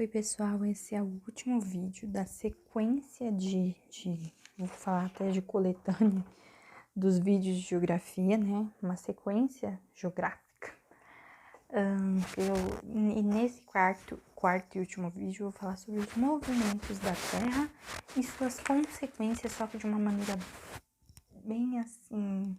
Oi, pessoal, esse é o último vídeo da sequência vou falar até de coletânea dos vídeos de geografia, né? Uma sequência geográfica. E nesse quarto e último vídeo, eu vou falar sobre os movimentos da Terra e suas consequências, só que de uma maneira bem assim,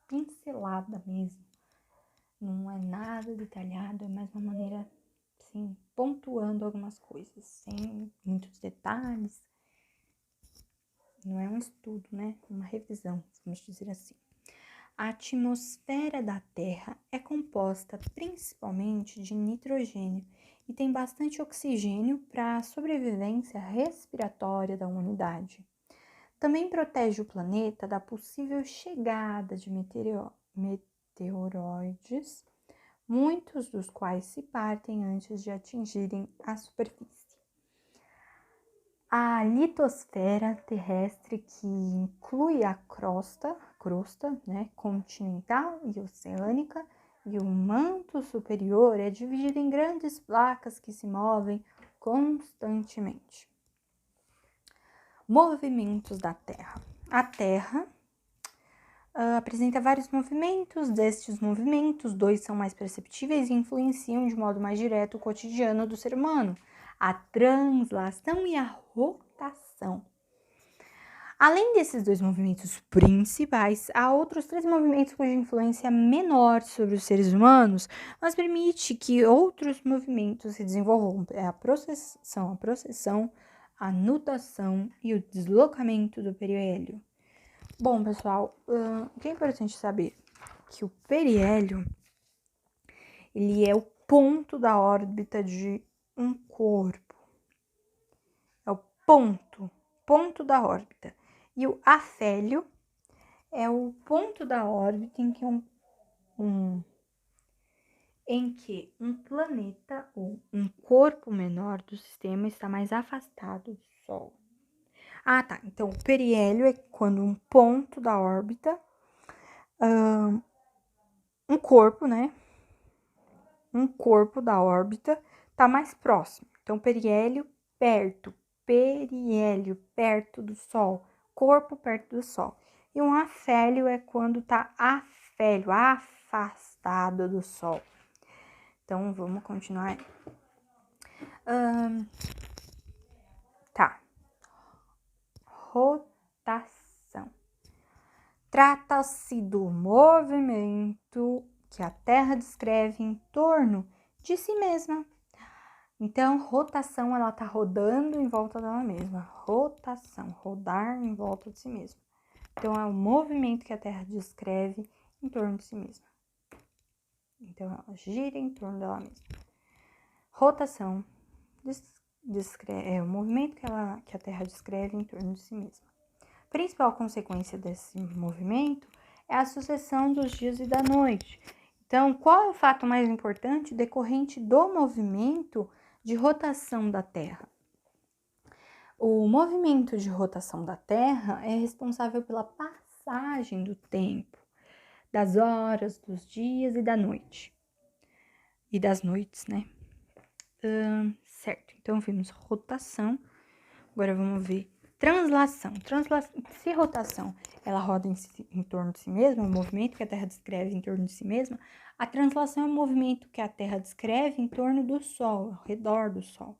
pincelada mesmo. Não é nada detalhado, é mais uma maneira assim, pontuando algumas coisas, sem muitos detalhes. Não é um estudo, né? Uma revisão, vamos dizer assim. A atmosfera da Terra é composta principalmente de nitrogênio e tem bastante oxigênio para a sobrevivência respiratória da humanidade. Também protege o planeta da possível chegada de meteoroides, muitos dos quais se partem antes de atingirem a superfície. A litosfera terrestre, que inclui a crosta, né, continental e oceânica, e o manto superior, é dividida em grandes placas que se movem constantemente. Movimentos da Terra. A Terra apresenta vários movimentos. Destes movimentos, 2 são mais perceptíveis e influenciam de modo mais direto o cotidiano do ser humano: a translação e a rotação. Além desses 2 movimentos principais, há outros 3 movimentos cuja influência é menor sobre os seres humanos, mas permite que outros movimentos se desenvolvam: a processão, a nutação e o deslocamento do periélio. Bom, pessoal, o que é importante saber? Que o periélio, ele é o ponto da órbita de um corpo. É o ponto da órbita. E o afélio é o ponto da órbita em que um planeta ou um corpo menor do sistema está mais afastado do Sol. Ah, tá. Então, o periélio é quando um ponto da órbita, um corpo, né? Um corpo da órbita está mais próximo. Então, periélio perto do Sol, corpo perto do Sol. E um afélio é quando está afastado do Sol. Então, vamos continuar. Tá. Rotação. Trata-se do movimento que a Terra descreve em torno de si mesma. Então, rotação, ela tá rodando em volta dela mesma. Rotação, rodar em volta de si mesma. Então, é o movimento que a Terra descreve em torno de si mesma. Então, ela gira em torno dela mesma. Rotação é o movimento que a Terra descreve em torno de si mesma. A principal consequência desse movimento é a sucessão dos dias e da noite. Então, qual é o fato mais importante decorrente do movimento de rotação da Terra? O movimento de rotação da Terra é responsável pela passagem do tempo, das horas, dos dias e da noite. E das noites, né? Certo, então vimos rotação. Agora vamos ver translação. Se rotação ela roda em torno de si mesma, o movimento que a Terra descreve em torno de si mesma, a translação é o movimento que a Terra descreve em torno do Sol, ao redor do Sol.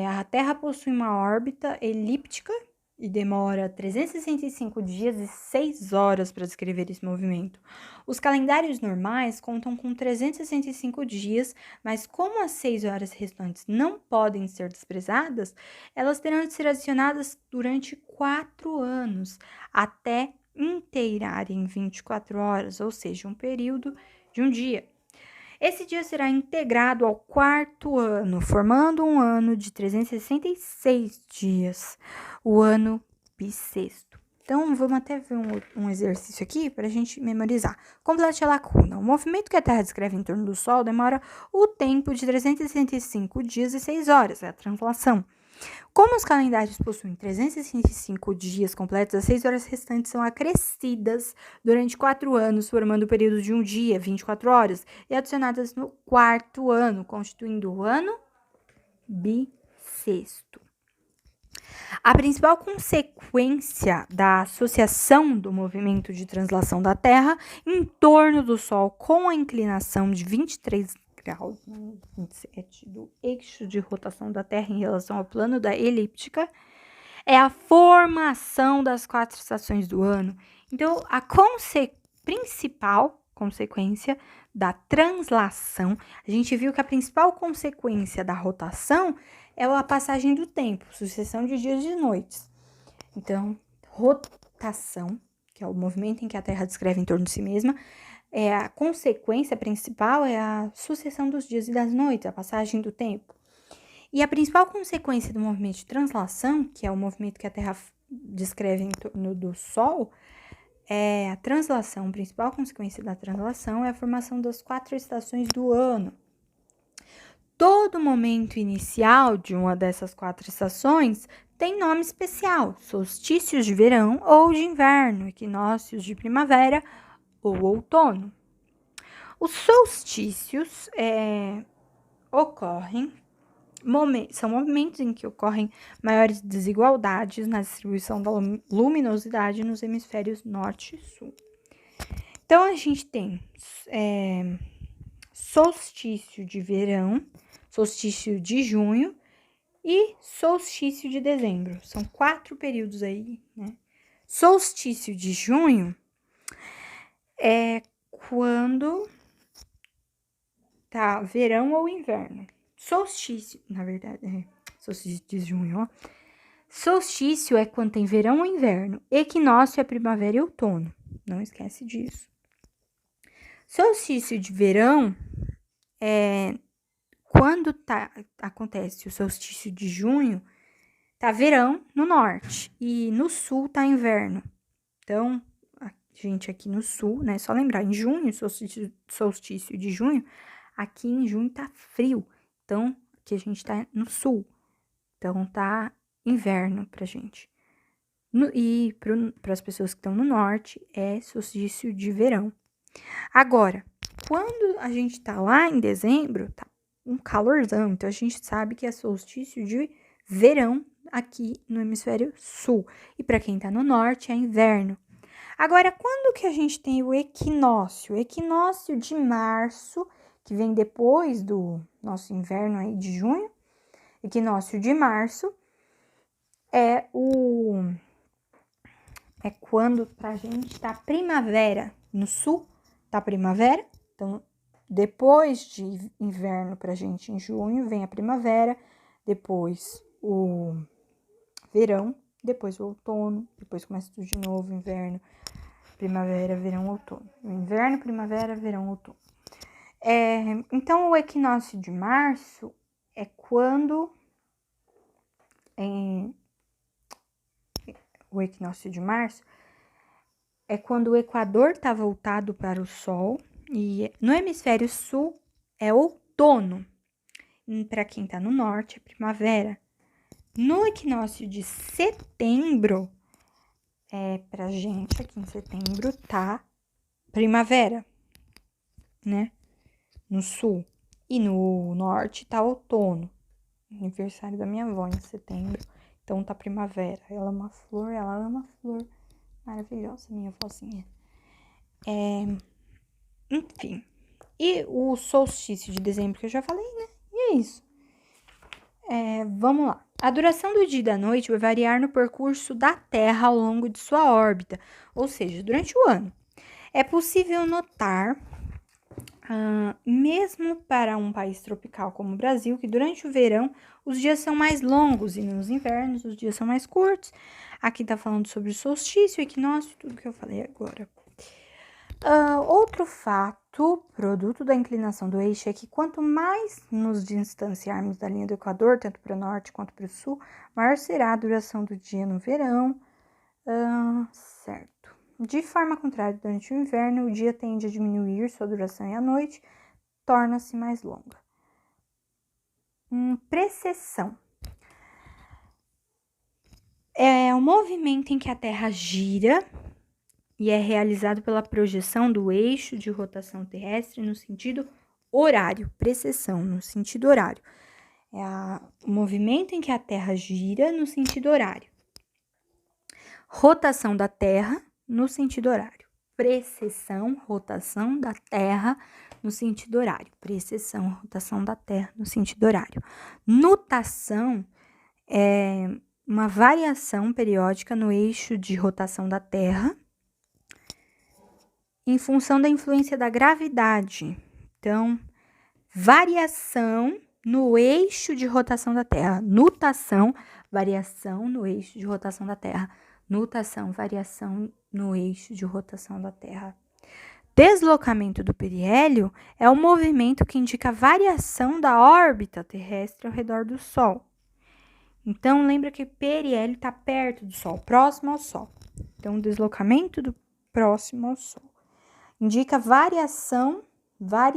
A Terra possui uma órbita elíptica e demora 365 dias e 6 horas para descrever esse movimento. Os calendários normais contam com 365 dias, mas como as 6 horas restantes não podem ser desprezadas, elas terão de ser adicionadas durante 4 anos, até inteirarem 24 horas, ou seja, um período de um dia. Esse dia será integrado ao 4º ano, formando um ano de 366 dias, o ano bissexto. Então, vamos até ver um exercício aqui para a gente memorizar. Complete a lacuna. O movimento que a Terra descreve em torno do Sol demora o tempo de 365 dias e 6 horas, é a translação. Como os calendários possuem 365 dias completos, as 6 horas restantes são acrescidas durante 4 anos, formando o período de um dia, 24 horas, e adicionadas no 4º ano, constituindo o ano bissexto. A principal consequência da associação do movimento de translação da Terra em torno do Sol com a inclinação de 23 graus, 27, do eixo de rotação da Terra em relação ao plano da elíptica é a formação das 4 estações do ano. Então, a principal consequência da translação, a gente viu que a principal consequência da rotação é a passagem do tempo, sucessão de dias e noites. Então, rotação, que é o movimento em que a Terra descreve em torno de si mesma, a consequência principal é a sucessão dos dias e das noites, a passagem do tempo. E a principal consequência do movimento de translação, que é o movimento que a Terra descreve em torno do Sol, a translação. A principal consequência da translação é a formação das 4 estações do ano. Todo momento inicial de uma dessas 4 estações tem nome especial: solstícios de verão ou de inverno, equinócios de primavera ou outono. Os solstícios são momentos em que ocorrem maiores desigualdades na distribuição da luminosidade nos hemisférios norte e sul. Então, a gente tem solstício de verão, solstício de junho e solstício de dezembro. São 4 períodos aí, né? Solstício de junho é quando tá verão ou inverno. Solstício, na verdade, solstício de junho, ó. Solstício é quando tem verão ou inverno. Equinócio é primavera e outono. Não esquece disso. Solstício de verão é quando acontece o solstício de junho, tá verão no norte e no sul tá inverno. Então, a gente aqui no sul, né? Só lembrar, em junho, solstício de junho, aqui em junho tá frio. Então, aqui a gente tá no sul. Então, tá inverno pra gente. E para as pessoas que estão no norte, é solstício de verão. Agora, quando a gente tá lá em dezembro, tá um calorzão. Então, a gente sabe que é solstício de verão aqui no hemisfério sul. E para quem tá no norte, é inverno. Agora, quando que a gente tem o equinócio? O equinócio de março, que vem depois do nosso inverno aí de junho. Equinócio de março é quando pra gente tá primavera. No sul tá primavera. Então, depois de inverno pra gente em junho, vem a primavera, depois o verão, depois o outono, depois começa tudo de novo, inverno, primavera, verão, outono. Inverno, primavera, verão, outono. Então, o equinócio de março é quando o equinócio de março é quando o Equador está voltado para o Sol e no hemisfério sul é outono. Para quem está no norte é primavera. No equinócio de setembro, pra gente aqui em setembro tá primavera, né? No sul. E no norte tá outono. Aniversário da minha avó em setembro. Então tá primavera. Ela ama flor maravilhosa, minha vozinha. Enfim. E o solstício de dezembro que eu já falei, né? E é isso. Vamos lá. A duração do dia e da noite vai variar no percurso da Terra ao longo de sua órbita, ou seja, durante o ano. É possível notar, mesmo para um país tropical como o Brasil, que durante o verão os dias são mais longos e nos invernos os dias são mais curtos. Aqui tá falando sobre o solstício, equinócio, tudo que eu falei agora. Outro fato, produto da inclinação do eixo, é que quanto mais nos distanciarmos da linha do Equador, tanto para o norte quanto para o sul, maior será a duração do dia no verão. Certo. De forma contrária, durante o inverno, o dia tende a diminuir sua duração e a noite torna-se mais longa. Precessão. É o movimento em que a Terra gira e é realizado pela projeção do eixo de rotação terrestre no sentido horário. Precessão, no sentido horário. É o movimento em que a Terra gira no sentido horário. Rotação da Terra no sentido horário. Precessão, rotação da Terra no sentido horário. Precessão, rotação da Terra no sentido horário. Nutação é uma variação periódica no eixo de rotação da Terra em função da influência da gravidade. Então, variação no eixo de rotação da Terra. Nutação, variação no eixo de rotação da Terra. Nutação, variação no eixo de rotação da Terra. Deslocamento do periélio é o movimento que indica a variação da órbita terrestre ao redor do Sol. Então, lembra que periélio está perto do Sol, próximo ao Sol. Então, deslocamento do próximo ao Sol. Indica variação da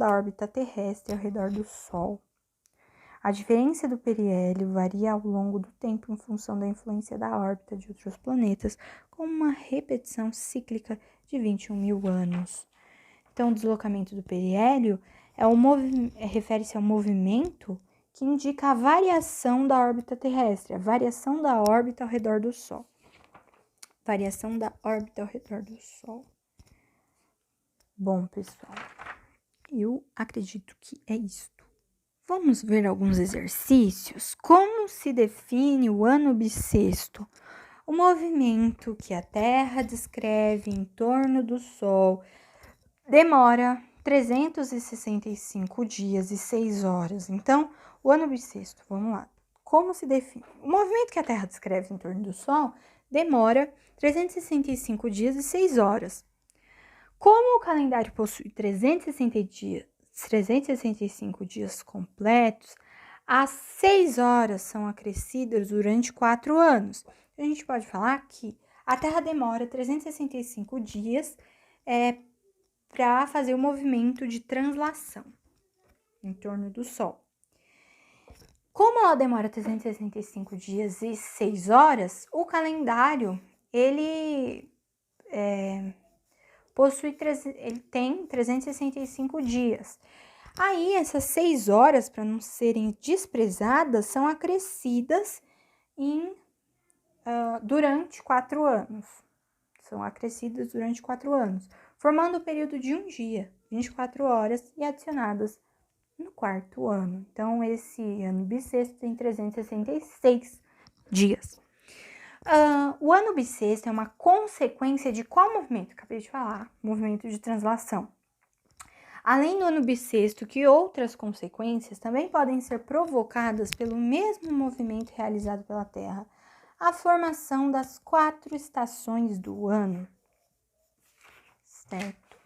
órbita terrestre ao redor do Sol. A diferença do periélio varia ao longo do tempo em função da influência da órbita de outros planetas, com uma repetição cíclica de 21 mil anos. Então, o deslocamento do periélio refere-se ao movimento que indica a variação da órbita terrestre, a variação da órbita ao redor do Sol. Variação da órbita ao redor do Sol. Bom, pessoal, eu acredito que é isto. Vamos ver alguns exercícios. Como se define o ano bissexto? O movimento que a Terra descreve em torno do Sol demora 365 dias e 6 horas. Então, o ano bissexto, vamos lá. Como se define? O movimento que a Terra descreve em torno do Sol demora 365 dias e 6 horas. Como o calendário possui 365 dias completos, as 6 horas são acrescidas durante 4 anos. A gente pode falar que a Terra demora 365 dias para fazer o movimento de translação em torno do Sol. Como ela demora 365 dias e 6 horas, o calendário, ele tem 365 dias. Aí, essas 6 horas, para não serem desprezadas, são acrescidas durante 4 anos. São acrescidas durante 4 anos, formando o período de um dia, 24 horas, e adicionadas no 4º ano. Então, esse ano bissexto tem 366 dias. O ano bissexto é uma consequência de qual movimento? Acabei de falar, movimento de translação. Além do ano bissexto, que outras consequências também podem ser provocadas pelo mesmo movimento realizado pela Terra. A formação das 4 estações do ano. Certo?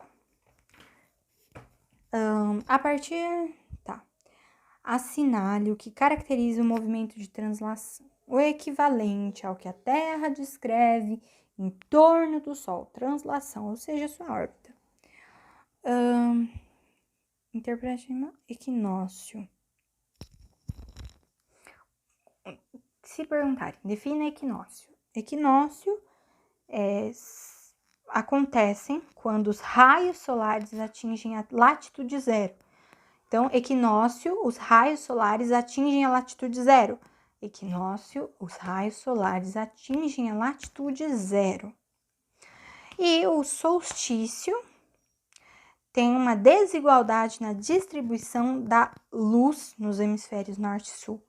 Assinale o que caracteriza o movimento de translação. O equivalente ao que a Terra descreve em torno do Sol. Translação, ou seja, sua órbita. Interprete equinócio. Se perguntarem, defina equinócio. Equinócio acontecem quando os raios solares atingem a latitude zero. Então, equinócio, os raios solares atingem a latitude zero. Equinócio, os raios solares atingem a latitude zero. E o solstício tem uma desigualdade na distribuição da luz nos hemisférios norte e sul.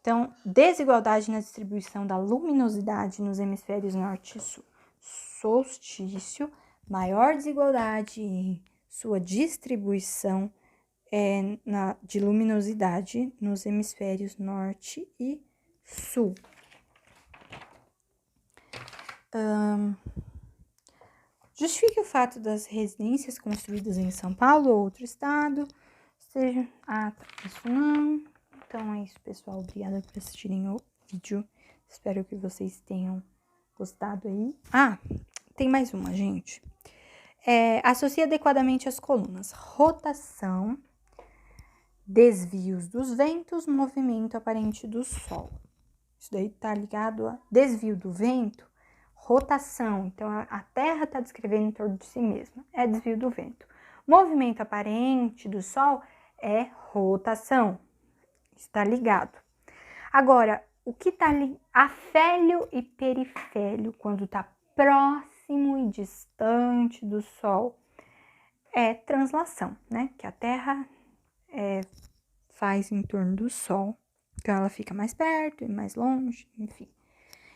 Então, desigualdade na distribuição da luminosidade nos hemisférios norte e sul. Solstício, maior desigualdade em sua distribuição de luminosidade nos hemisférios norte e sul. Justifique o fato das residências construídas em São Paulo ou outro estado sejam... isso não. Então é isso, pessoal. Obrigada por assistirem o vídeo. Espero que vocês tenham gostado aí. Tem mais uma, gente. Associe adequadamente as colunas. Rotação, desvios dos ventos, movimento aparente do Sol. Isso daí tá ligado a desvio do vento, rotação. Então, a Terra está descrevendo em torno de si mesma. É desvio do vento. Movimento aparente do Sol é rotação. Está ligado. Agora, o que tá ali? Afélio e perifélio, quando tá próximo e distante do Sol, é translação, né? Que a Terra faz em torno do Sol. Então, ela fica mais perto e mais longe, enfim.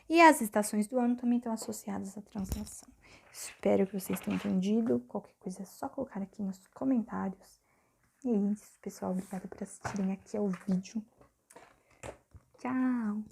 E as estações do ano também estão associadas à translação. Espero que vocês tenham entendido. Qualquer coisa é só colocar aqui nos comentários. E é isso, pessoal. Obrigada por assistirem aqui ao vídeo. Tchau!